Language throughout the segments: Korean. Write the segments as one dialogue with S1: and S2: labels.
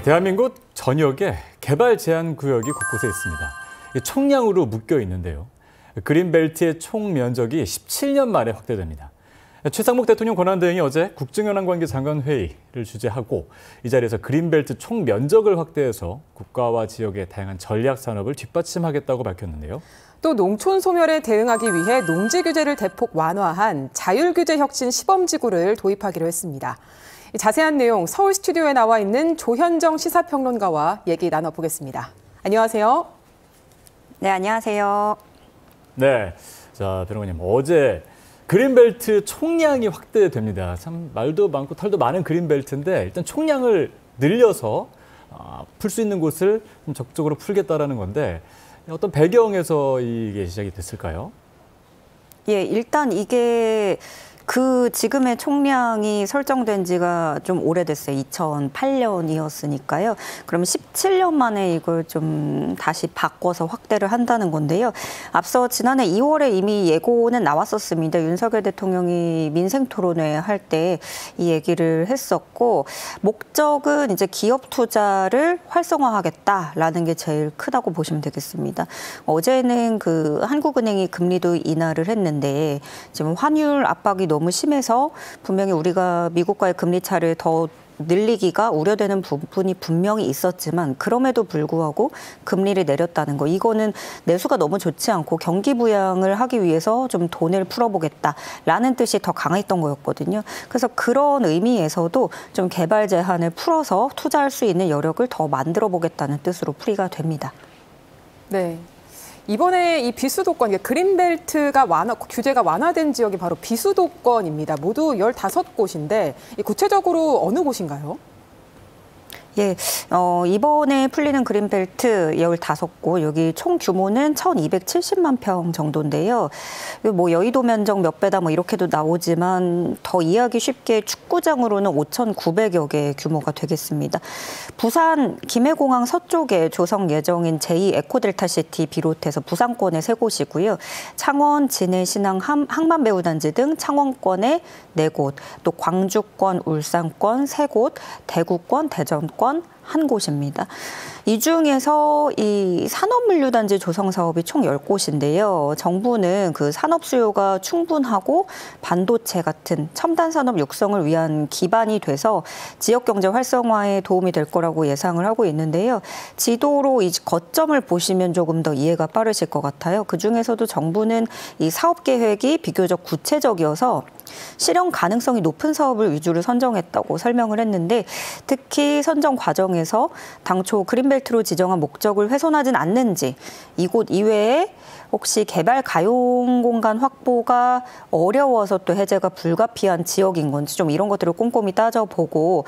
S1: 대한민국 전역에 개발 제한 구역이 곳곳에 있습니다. 총량으로 묶여 있는데요. 그린벨트의 총 면적이 17년 만에 확대됩니다. 최상목 대통령 권한대행이 어제 국정연안관계장관회의를 주재하고 이 자리에서 그린벨트 총 면적을 확대해서 국가와 지역의 다양한 전략 산업을 뒷받침하겠다고 밝혔는데요.
S2: 또 농촌 소멸에 대응하기 위해 농지 규제를 대폭 완화한 자율규제 혁신 시범지구를 도입하기로 했습니다. 자세한 내용 서울 스튜디오에 나와 있는 조현정 시사평론가와 얘기 나눠보겠습니다. 안녕하세요.
S3: 네, 안녕하세요.
S1: 네, 자 평론가님, 어제 그린벨트 총량이 확대됩니다. 참 말도 많고 털도 많은 그린벨트인데 일단 총량을 늘려서 풀 수 있는 곳을 좀 적극적으로 풀겠다라는 건데 어떤 배경에서 이게 시작이 됐을까요?
S3: 예, 일단 이게 지금의 총량이 설정된 지가 좀 오래됐어요. 2008년이었으니까요. 그러면 17년 만에 이걸 좀 다시 바꿔서 확대를 한다는 건데요. 앞서 지난해 2월에 이미 예고는 나왔었습니다. 윤석열 대통령이 민생토론회 할 때 이 얘기를 했었고, 목적은 이제 기업 투자를 활성화하겠다라는 게 제일 크다고 보시면 되겠습니다. 어제는 한국은행이 금리도 인하를 했는데 지금 환율 압박이 너무 심해서 분명히 우리가 미국과의 금리 차를 더 늘리기가 우려되는 부분이 분명히 있었지만 그럼에도 불구하고 금리를 내렸다는 거, 이거는 내수가 너무 좋지 않고 경기 부양을 하기 위해서 좀 돈을 풀어보겠다라는 뜻이 더 강했던 거였거든요. 그래서 그런 의미에서도 좀 개발 제한을 풀어서 투자할 수 있는 여력을 더 만들어 보겠다는 뜻으로 풀이가 됩니다.
S2: 네. 이번에 이 비수도권, 그린벨트가 규제가 완화된 지역이 바로 비수도권입니다. 모두 15곳인데 구체적으로 어느 곳인가요?
S3: 예, 이번에 풀리는 그린벨트 15곳, 여기 총 규모는 1,270만 평 정도인데요. 뭐 여의도 면적 몇 배다 뭐 이렇게도 나오지만 더 이해하기 쉽게 축구장으로는 5,900여 개 규모가 되겠습니다. 부산 김해공항 서쪽에 조성 예정인 제2 에코델타시티 비롯해서 부산권에 3곳이고요. 창원, 진해, 신안, 항만배우단지 등 창원권에 4곳, 또 광주권, 울산권 3곳, 대구권, 대전권 1곳입니다. 이 중에서 이 산업물류단지 조성 사업이 총 10곳인데요. 정부는 산업 수요가 충분하고 반도체 같은 첨단 산업 육성을 위한 기반이 돼서 지역 경제 활성화에 도움이 될 거라고 예상을 하고 있는데요. 지도로 이 거점을 보시면 조금 더 이해가 빠르실 것 같아요. 그중에서도 정부는 이 사업 계획이 비교적 구체적이어서 실현 가능성이 높은 사업을 위주로 선정했다고 설명을 했는데, 특히 선정 과정에서 당초 그린벨트로 지정한 목적을 훼손하진 않는지, 이곳 이외에 혹시 개발 가용 공간 확보가 어려워서 또 해제가 불가피한 지역인 건지 좀 이런 것들을 꼼꼼히 따져보고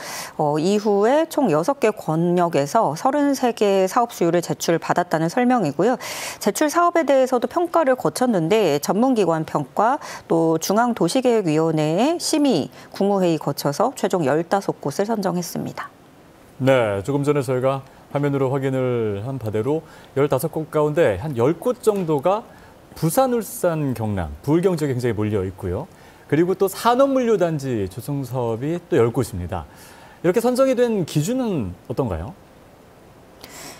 S3: 이후에 총 6개 권역에서 33개 사업 수요를 제출받았다는 설명이고요. 제출 사업에 대해서도 평가를 거쳤는데 전문기관 평가, 또 중앙도시계획위원회의 심의, 국무회의 거쳐서 최종 15곳을 선정했습니다.
S1: 네, 조금 전에 저희가 화면으로 확인을 한 바대로 15곳 가운데 한 10곳 정도가 부산, 울산, 경남, 부울경 지역에 굉장히 몰려 있고요. 그리고 또 산업물류단지 조성 사업이 또 10곳입니다. 이렇게 선정이 된 기준은 어떤가요?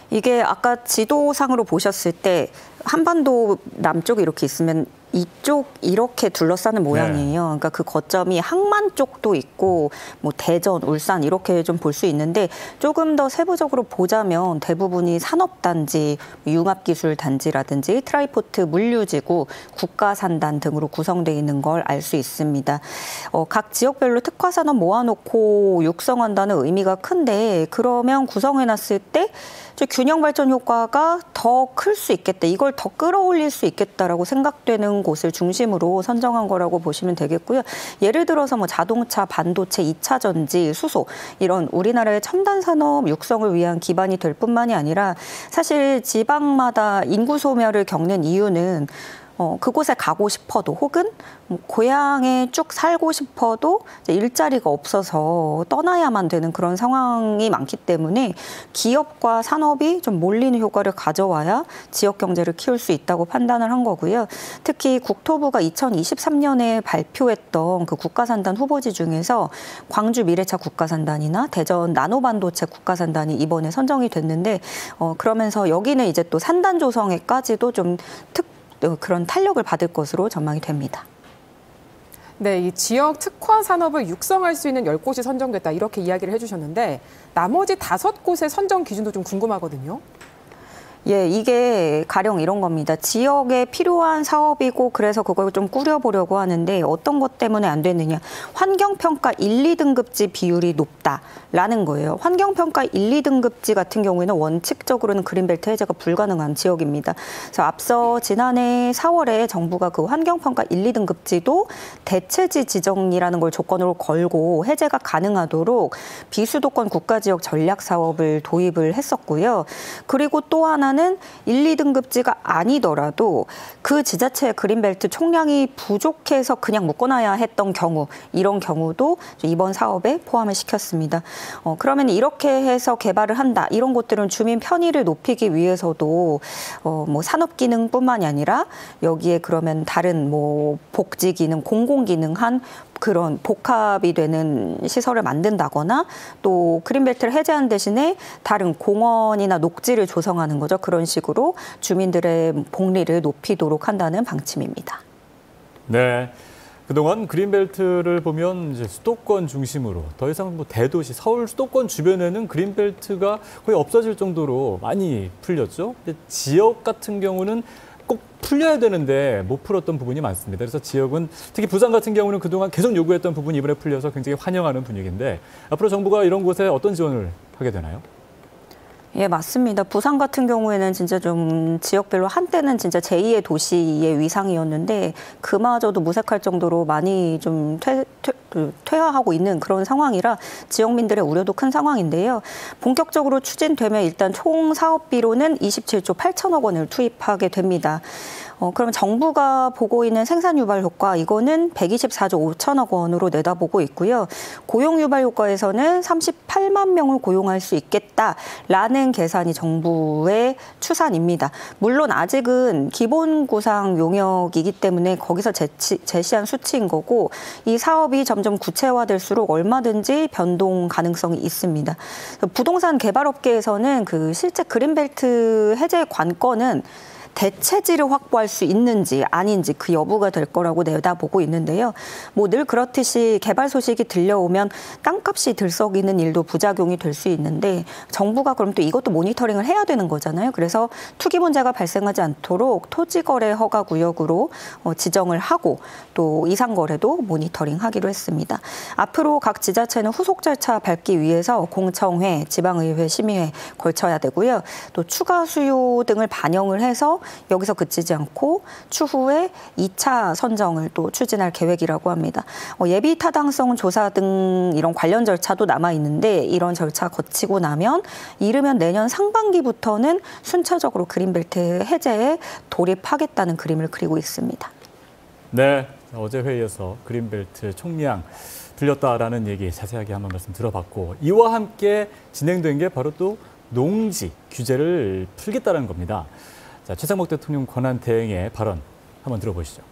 S3: 이게 아까 지도상으로 보셨을 때 한반도 남쪽에 이렇게 있으면 이쪽 이렇게 둘러싸는 모양이에요. 그러니까 그 거점이 항만 쪽도 있고 뭐 대전, 울산 이렇게 좀 볼 수 있는데, 조금 더 세부적으로 보자면 대부분이 산업단지, 융합기술단지라든지 트라이포트 물류지구, 국가산단 등으로 구성되어 있는 걸 알 수 있습니다. 각 지역별로 특화산업 모아놓고 육성한다는 의미가 큰데, 그러면 구성해놨을 때 균형 발전 효과가 더 클 수 있겠다, 이걸 더 끌어올릴 수 있겠다라고 생각되는 곳을 중심으로 선정한 거라고 보시면 되겠고요. 예를 들어서 뭐 자동차, 반도체, 2차 전지, 수소, 이런 우리나라의 첨단 산업 육성을 위한 기반이 될 뿐만이 아니라 사실 지방마다 인구 소멸을 겪는 이유는 그곳에 가고 싶어도 혹은 고향에 쭉 살고 싶어도 이제 일자리가 없어서 떠나야만 되는 그런 상황이 많기 때문에 기업과 산업이 좀 몰리는 효과를 가져와야 지역 경제를 키울 수 있다고 판단을 한 거고요. 특히 국토부가 2023년에 발표했던 그 국가산단 후보지 중에서 광주 미래차 국가산단이나 대전 나노반도체 국가산단이 이번에 선정이 됐는데 그러면서 여기는 이제 또 산단 조성에까지도 좀 그런 탄력을 받을 것으로 전망이 됩니다.
S2: 네, 이 지역 특화 산업을 육성할 수 있는 10곳이 선정됐다 이렇게 이야기를 해주셨는데 나머지 5곳의 선정 기준도 좀 궁금하거든요.
S3: 예, 이게 가령 이런 겁니다. 지역에 필요한 사업이고 그래서 그걸 좀 꾸려보려고 하는데 어떤 것 때문에 안 되느냐. 환경평가 1, 2등급지 비율이 높다라는 거예요. 환경평가 1, 2등급지 같은 경우에는 원칙적으로는 그린벨트 해제가 불가능한 지역입니다. 그래서 앞서 지난해 4월에 정부가 그 환경평가 1, 2등급지도 대체지 지정이라는 걸 조건으로 걸고 해제가 가능하도록 비수도권 국가지역 전략사업을 도입을 했었고요. 그리고 또 하나 는 1, 2등급지가 아니더라도 그 지자체의 그린벨트 총량이 부족해서 그냥 묶어놔야 했던 경우 이런 경우도 이번 사업에 포함을 시켰습니다. 그러면 이렇게 해서 개발을 한다. 이런 곳들은 주민 편의를 높이기 위해서도 뭐 산업기능뿐만이 아니라 여기에 그러면 다른 뭐 복지기능, 공공기능한 그런 복합이 되는 시설을 만든다거나 또 그린벨트를 해제한 대신에 다른 공원이나 녹지를 조성하는 거죠. 그런 식으로 주민들의 복리를 높이도록 한다는 방침입니다.
S1: 네. 그동안 그린벨트를 보면 이제 수도권 중심으로 더 이상 뭐 대도시, 서울 수도권 주변에는 그린벨트가 거의 없어질 정도로 많이 풀렸죠. 근데 지역 같은 경우는 꼭 풀려야 되는데 못 풀었던 부분이 많습니다. 그래서 지역은 특히 부산 같은 경우는 그동안 계속 요구했던 부분이 이번에 풀려서 굉장히 환영하는 분위기인데 앞으로 정부가 이런 곳에 어떤 지원을 하게 되나요?
S3: 예, 맞습니다. 부산 같은 경우에는 진짜 좀 지역별로 한때는 진짜 제2의 도시의 위상이었는데 그마저도 무색할 정도로 많이 좀 퇴화하고 있는 그런 상황이라 지역민들의 우려도 큰 상황인데요. 본격적으로 추진되면 일단 총 사업비로는 27조 8천억 원을 투입하게 됩니다. 그러면 정부가 보고 있는 생산 유발 효과 이거는 124조 5천억 원으로 내다보고 있고요. 고용 유발 효과에서는 38만 명을 고용할 수 있겠다라는 계산이 정부의 추산입니다. 물론 아직은 기본 구상 용역이기 때문에 거기서 제시한 수치인 거고 이 사업이 점점 구체화될수록 얼마든지 변동 가능성이 있습니다. 부동산 개발업계에서는 그 실제 그린벨트 해제 관건은 대체지를 확보할 수 있는지 아닌지 그 여부가 될 거라고 내다보고 있는데요. 뭐 늘 그렇듯이 개발 소식이 들려오면 땅값이 들썩이는 일도 부작용이 될 수 있는데 정부가 그럼 또 이것도 모니터링을 해야 되는 거잖아요. 그래서 투기 문제가 발생하지 않도록 토지거래 허가 구역으로 지정을 하고 또 이상거래도 모니터링하기로 했습니다. 앞으로 각 지자체는 후속 절차 밟기 위해서 공청회, 지방의회, 심의회 걸쳐야 되고요. 또 추가 수요 등을 반영을 해서 여기서 그치지 않고 추후에 2차 선정을 또 추진할 계획이라고 합니다. 예비 타당성 조사 등 이런 관련 절차도 남아 있는데 이런 절차 거치고 나면 이르면 내년 상반기부터는 순차적으로 그린벨트 해제에 돌입하겠다는 그림을 그리고 있습니다.
S1: 네, 어제 회의에서 그린벨트 총량 들렸다라는 얘기 자세하게 한번 말씀 들어봤고 이와 함께 진행된 게 바로 또 농지 규제를 풀겠다는 겁니다. 자, 최상목 대통령 권한 대행의 발언 한번 들어보시죠.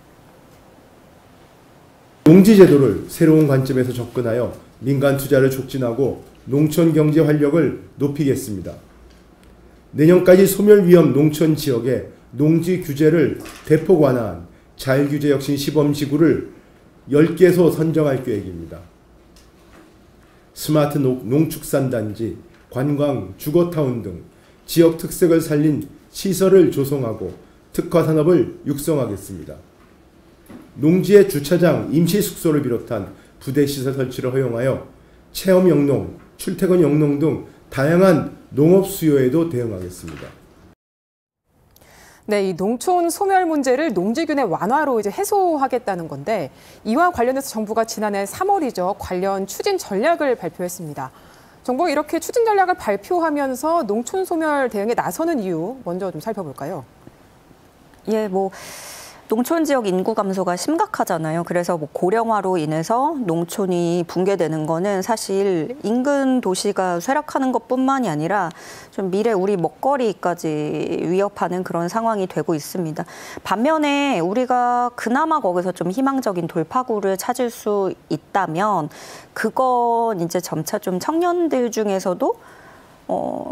S4: 농지 제도를 새로운 관점에서 접근하여 민간 투자를 촉진하고 농촌 경제 활력을 높이겠습니다. 내년까지 소멸 위험 농촌 지역에 농지 규제를 대폭 완화한 자율규제 혁신 시범지구를 10개소 선정할 계획입니다. 스마트 농축산단지, 관광, 주거타운 등 지역 특색을 살린 시설을 조성하고 특화산업을 육성하겠습니다. 농지의 주차장, 임시숙소를 비롯한 부대시설 설치를 허용하여 체험 영농, 출퇴근 영농 등 다양한 농업 수요에도 대응하겠습니다.
S2: 네, 이 농촌 소멸 문제를 농지균의 완화로 이제 해소하겠다는 건데 이와 관련해서 정부가 지난해 3월이죠. 관련 추진 전략을 발표했습니다. 정부가 이렇게 추진 전략을 발표하면서 농촌 소멸 대응에 나서는 이유 먼저 좀 살펴볼까요?
S3: 예, 농촌 지역 인구 감소가 심각하잖아요. 그래서 뭐 고령화로 인해서 농촌이 붕괴되는 거는 사실 인근 도시가 쇠락하는 것뿐만이 아니라 좀 미래 우리 먹거리까지 위협하는 그런 상황이 되고 있습니다. 반면에 우리가 그나마 거기서 좀 희망적인 돌파구를 찾을 수 있다면 그건 이제 점차 좀 청년들 중에서도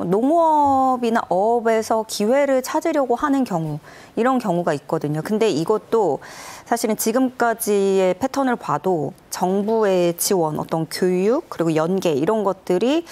S3: 농업이나 어업에서 기회를 찾으려고 하는 경우, 이런 경우가 있거든요. 근데 이것도 사실은 지금까지의 패턴을 봐도 정부의 지원, 어떤 교육, 그리고 연계 이런 것들이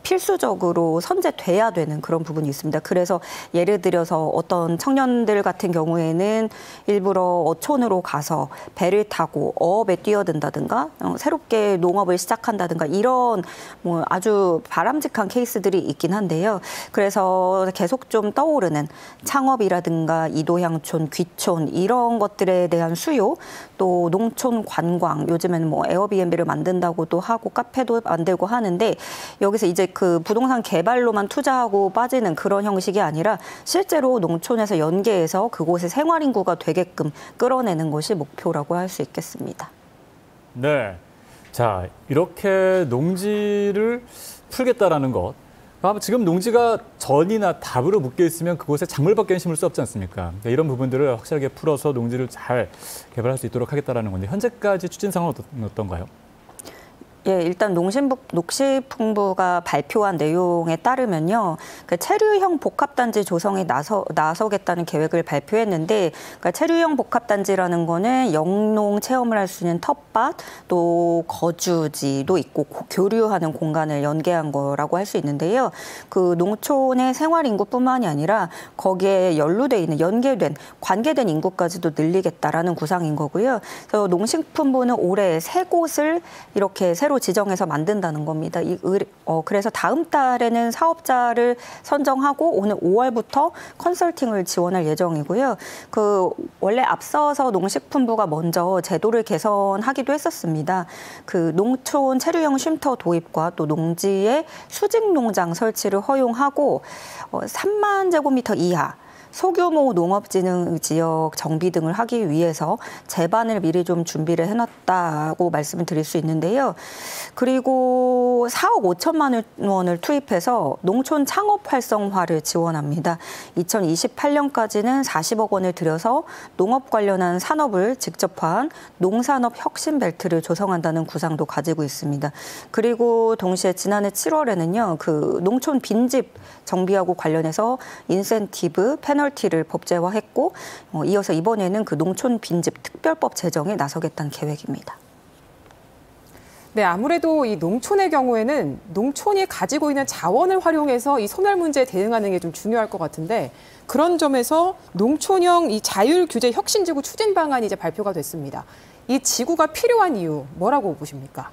S3: 필수적으로 선제돼야 되는 그런 부분이 있습니다. 그래서 예를 들어서 어떤 청년들 같은 경우에는 일부러 어촌으로 가서 배를 타고 어업에 뛰어든다든가 새롭게 농업을 시작한다든가 이런 뭐 아주 바람직한 케이스들이 있긴 한데요. 그래서 계속 좀 떠오르는 창업이라든가 이도향촌, 귀촌 이런 것들에 대한 수요, 또 농촌 관광, 요즘에는 뭐 에어비앤비를 만든다고도 하고 카페도 만들고 하는데 여기서 이제 그 부동산 개발로만 투자하고 빠지는 그런 형식이 아니라 실제로 농촌에서 연계해서 그곳의 생활 인구가 되게끔 끌어내는 것이 목표라고 할 수 있겠습니다.
S1: 네. 자, 이렇게 농지를 풀겠다라는 것. 지금 농지가 전이나 답으로 묶여 있으면 그곳에 작물밖에 심을 수 없지 않습니까? 이런 부분들을 확실하게 풀어서 농지를 잘 개발할 수 있도록 하겠다라는 건데 현재까지 추진 상황은 어떤가요?
S3: 예, 일단 농식품부가 발표한 내용에 따르면요, 그 체류형 복합단지 조성에 나서겠다는 계획을 발표했는데, 그러니까 체류형 복합단지라는 거는 영농 체험을 할 수 있는 텃밭, 또 거주지도 있고 교류하는 공간을 연계한 거라고 할 수 있는데요. 그 농촌의 생활 인구뿐만이 아니라 거기에 연루돼 있는 연계된 관계된 인구까지도 늘리겠다라는 구상인 거고요. 그래서 농식품부는 올해 3곳을 이렇게 새로 지정해서 만든다는 겁니다. 그래서 다음 달에는 사업자를 선정하고 오늘 5월부터 컨설팅을 지원할 예정이고요. 원래 앞서서 농식품부가 먼저 제도를 개선하기도 했었습니다. 그 농촌 체류형 쉼터 도입과 또 농지에 수직 농장 설치를 허용하고 3만 제곱미터 이하 소규모 농업진흥 지역 정비 등을 하기 위해서 제반을 미리 좀 준비를 해놨다고 말씀을 드릴 수 있는데요. 그리고 4억 5천만 원을 투입해서 농촌 창업 활성화를 지원합니다. 2028년까지는 40억 원을 들여서 농업 관련한 산업을 직접화한 농산업 혁신 벨트를 조성한다는 구상도 가지고 있습니다. 그리고 동시에 지난해 7월에는요, 그 농촌 빈집 정비하고 관련해서 인센티브, 페널티를 법제화했고 이어서 이번에는 그 농촌 빈집 특별법 제정에 나서겠다는 계획입니다.
S2: 네, 아무래도 이 농촌의 경우에는 농촌이 가지고 있는 자원을 활용해서 이 소멸 문제에 대응하는 게 좀 중요할 것 같은데 그런 점에서 농촌형 이 자율규제 혁신지구 추진 방안이 이제 발표가 됐습니다. 이 지구가 필요한 이유 뭐라고 보십니까?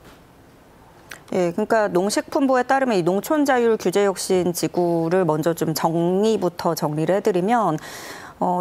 S3: 예, 그러니까 농식품부에 따르면 이 농촌 자율 규제 혁신 지구를 먼저 좀 정리부터 정리를 해드리면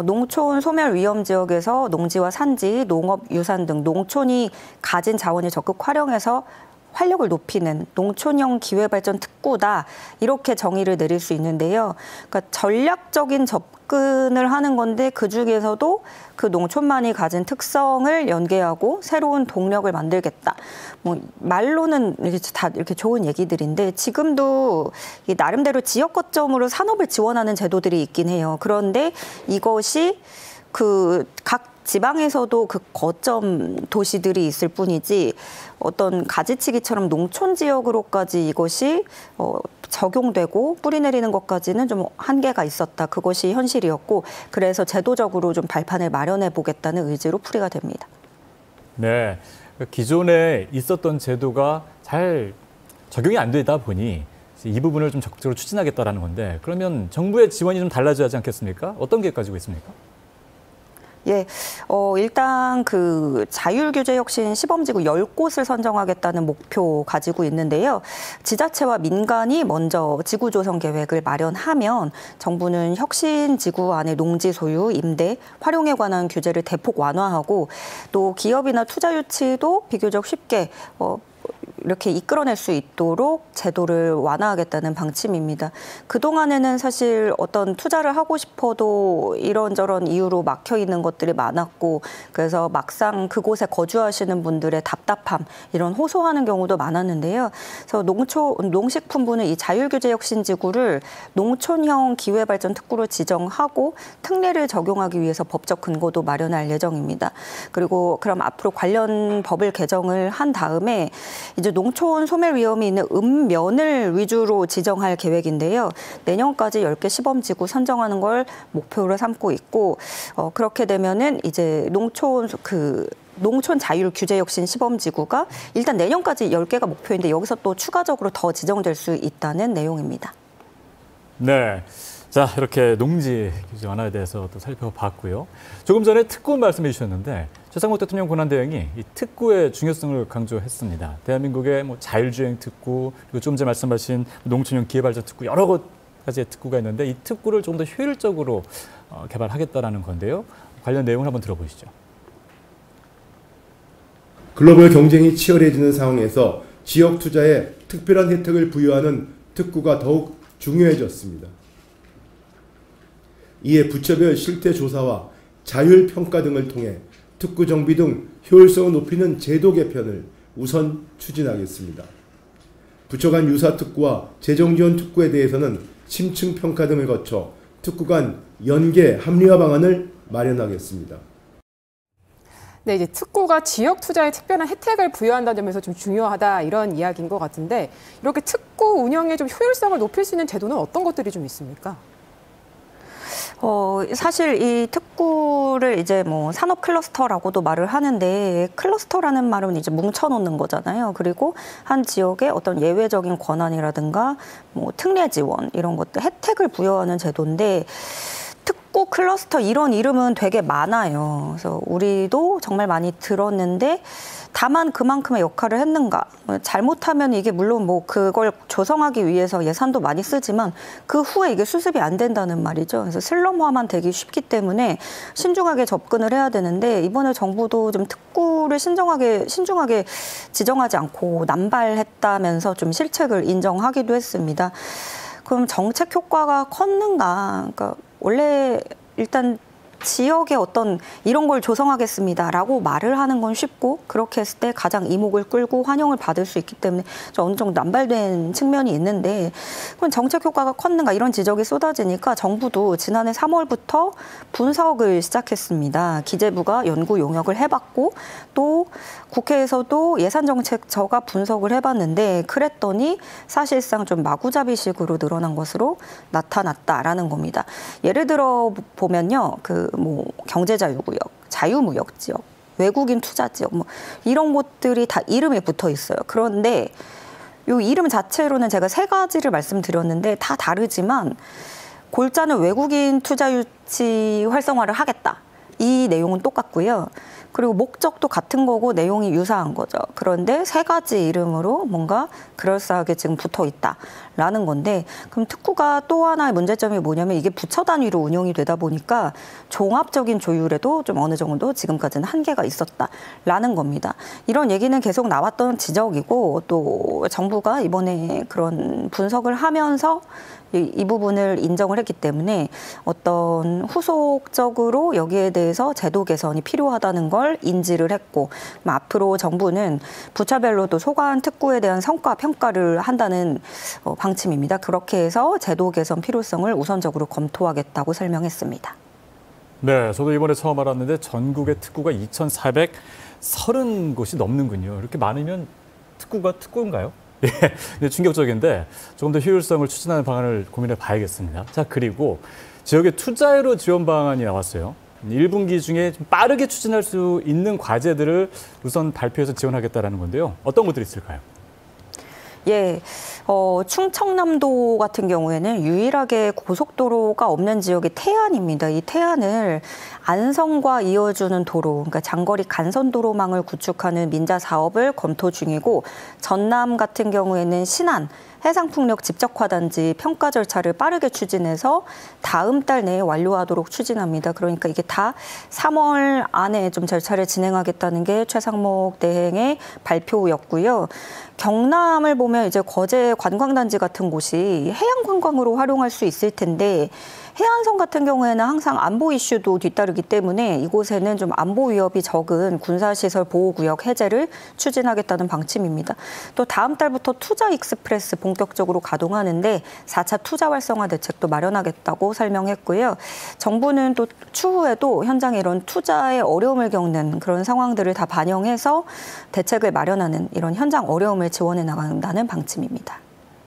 S3: 농촌 소멸 위험 지역에서 농지와 산지, 농업, 유산 등 농촌이 가진 자원을 적극 활용해서 활력을 높이는 농촌형 기회발전 특구다 이렇게 정의를 내릴 수 있는데요. 그러니까 전략적인 접근을 하는 건데 그중에서도 그 농촌만이 가진 특성을 연계하고 새로운 동력을 만들겠다. 뭐 말로는 이렇게 좋은 얘기들인데 지금도 이 나름대로 지역 거점으로 산업을 지원하는 제도들이 있긴 해요. 그런데 이것이 그 각 지방에서도 그 거점 도시들이 있을 뿐이지 어떤 가지치기처럼 농촌 지역으로까지 이것이 적용되고 뿌리 내리는 것까지는 좀 한계가 있었다. 그것이 현실이었고 그래서 제도적으로 좀 발판을 마련해 보겠다는 의지로 풀이가 됩니다.
S1: 네, 기존에 있었던 제도가 잘 적용이 안 되다 보니 이 부분을 좀 적극적으로 추진하겠다라는 건데 그러면 정부의 지원이 좀 달라져야 하지 않겠습니까? 어떤 계획 가지고 있습니까?
S3: 예, 일단 그 자율규제 혁신 시범지구 10곳을 선정하겠다는 목표 가지고 있는데요. 지자체와 민간이 먼저 지구 조성 계획을 마련하면 정부는 혁신 지구 안에 농지 소유, 임대, 활용에 관한 규제를 대폭 완화하고 또 기업이나 투자 유치도 비교적 쉽게 이렇게 이끌어낼 수 있도록 제도를 완화하겠다는 방침입니다. 그동안에는 사실 어떤 투자를 하고 싶어도 이런저런 이유로 막혀 있는 것들이 많았고 그래서 막상 그곳에 거주하시는 분들의 답답함 이런 호소하는 경우도 많았는데요. 그래서 농식품부는 이 자율규제혁신지구를 농촌형 기회발전 특구로 지정하고 특례를 적용하기 위해서 법적 근거도 마련할 예정입니다. 그리고 그럼 앞으로 관련 법을 개정을 한 다음에 이제 농촌 소멸 위험이 있는 읍면을 위주로 지정할 계획인데요. 내년까지 10개 시범지구 선정하는 걸 목표로 삼고 있고 그렇게 되면은 이제 농촌 자율규제혁신 시범지구가 일단 내년까지 10개가 목표인데 여기서 또 추가적으로 더 지정될 수 있다는 내용입니다.
S1: 네. 자, 이렇게 농지 규제 완화에 대해서 또 살펴봤고요. 조금 전에 특구 말씀해 주셨는데 최상목 대통령 권한대행이 이 특구의 중요성을 강조했습니다. 대한민국의 자율주행 특구, 그리고 좀 전에 말씀하신 농촌형 기회발전 특구 여러 가지의 특구가 있는데 이 특구를 좀 더 효율적으로 개발하겠다라는 건데요. 관련 내용을 한번 들어보시죠.
S4: 글로벌 경쟁이 치열해지는 상황에서 지역 투자에 특별한 혜택을 부여하는 특구가 더욱 중요해졌습니다. 이에 부처별 실태 조사와 자율 평가 등을 통해 특구 정비 등 효율성을 높이는 제도 개편을 우선 추진하겠습니다. 부처 간 유사 특구와 재정 지원 특구에 대해서는 심층 평가 등을 거쳐 특구 간 연계 합리화 방안을 마련하겠습니다.
S2: 네, 이제 특구가 지역 투자에 특별한 혜택을 부여한다는 점에서 좀 중요하다 이런 이야기인 것 같은데 이렇게 특구 운영의 좀 효율성을 높일 수 있는 제도는 어떤 것들이 좀 있습니까?
S3: 사실 이 특구를 이제 산업 클러스터라고도 말을 하는데 클러스터라는 말은 이제 뭉쳐놓는 거잖아요. 그리고 한 지역의 어떤 예외적인 권한이라든가 특례 지원 이런 것들 혜택을 부여하는 제도인데 특구 클러스터 이런 이름은 되게 많아요. 그래서 우리도 정말 많이 들었는데 다만 그만큼의 역할을 했는가? 잘못하면 이게 물론 그걸 조성하기 위해서 예산도 많이 쓰지만 그 후에 이게 수습이 안 된다는 말이죠. 그래서 슬럼화만 되기 쉽기 때문에 신중하게 접근을 해야 되는데 이번에 정부도 좀 특구를 신중하게 지정하지 않고 남발했다면서 좀 실책을 인정하기도 했습니다. 그럼 정책 효과가 컸는가? 그러니까 원래 일단 지역의 어떤 이런 걸 조성하겠습니다라고 말을 하는 건 쉽고 그렇게 했을 때 가장 이목을 끌고 환영을 받을 수 있기 때문에 어느 정도 남발된 측면이 있는데 그럼 정책 효과가 컸는가 이런 지적이 쏟아지니까 정부도 지난해 3월부터 분석을 시작했습니다. 기재부가 연구 용역을 해봤고 또 국회에서도 예산정책처가 분석을 해봤는데 그랬더니 사실상 좀 마구잡이식으로 늘어난 것으로 나타났다라는 겁니다. 예를 들어 보면요. 경제자유구역, 자유무역지역, 외국인 투자지역 이런 곳들이 다 이름에 붙어 있어요. 그런데 이 이름 자체로는 제가 3가지를 말씀드렸는데 다 다르지만 골자는 외국인 투자 유치 활성화를 하겠다. 이 내용은 똑같고요. 그리고 목적도 같은 거고 내용이 유사한 거죠. 그런데 3가지 이름으로 뭔가 그럴싸하게 지금 붙어 있다라는 건데 그럼 특구가 또 하나의 문제점이 뭐냐면 이게 부처 단위로 운영이 되다 보니까 종합적인 조율에도 좀 어느 정도 지금까지는 한계가 있었다라는 겁니다. 이런 얘기는 계속 나왔던 지적이고 또 정부가 이번에 그런 분석을 하면서 이 부분을 인정을 했기 때문에 어떤 후속적으로 여기에 대해서 제도 개선이 필요하다는 걸 인지를 했고 앞으로 정부는 부처별로도 소관 특구에 대한 성과 평가를 한다는 방침입니다. 그렇게 해서 제도 개선 필요성을 우선적으로 검토하겠다고 설명했습니다.
S1: 네, 저도 이번에 처음 알았는데 전국의 특구가 2,430곳이 넘는군요. 이렇게 많으면 특구가 특구인가요? 예, 충격적인데 조금 더 효율성을 추진하는 방안을 고민해 봐야겠습니다. 자, 그리고 지역의 투자로 지원 방안이 나왔어요. 1분기 중에 좀 빠르게 추진할 수 있는 과제들을 우선 발표해서 지원하겠다는 건데요. 어떤 것들이 있을까요?
S3: 예, 충청남도 같은 경우에는 유일하게 고속도로가 없는 지역이 태안입니다. 이 태안을 안성과 이어주는 도로, 그러니까 장거리 간선도로망을 구축하는 민자 사업을 검토 중이고 전남 같은 경우에는 신안, 해상풍력 집적화단지 평가 절차를 빠르게 추진해서 다음 달 내에 완료하도록 추진합니다. 그러니까 이게 다 3월 안에 좀 절차를 진행하겠다는 게 최상목 대행의 발표였고요. 경남을 보면 이제 거제 관광단지 같은 곳이 해양 관광으로 활용할 수 있을 텐데 해안선 같은 경우에는 항상 안보 이슈도 뒤따르기 때문에 이곳에는 좀 안보 위협이 적은 군사시설 보호구역 해제를 추진하겠다는 방침입니다. 또 다음 달부터 투자 익스프레스 본격적으로 가동하는데 4차 투자 활성화 대책도 마련하겠다고 설명했고요. 정부는 또 추후에도 현장에 이런 투자에 어려움을 겪는 그런 상황들을 다 반영해서 대책을 마련하는 이런 현장 어려움을 지원해 나간다는 방침입니다.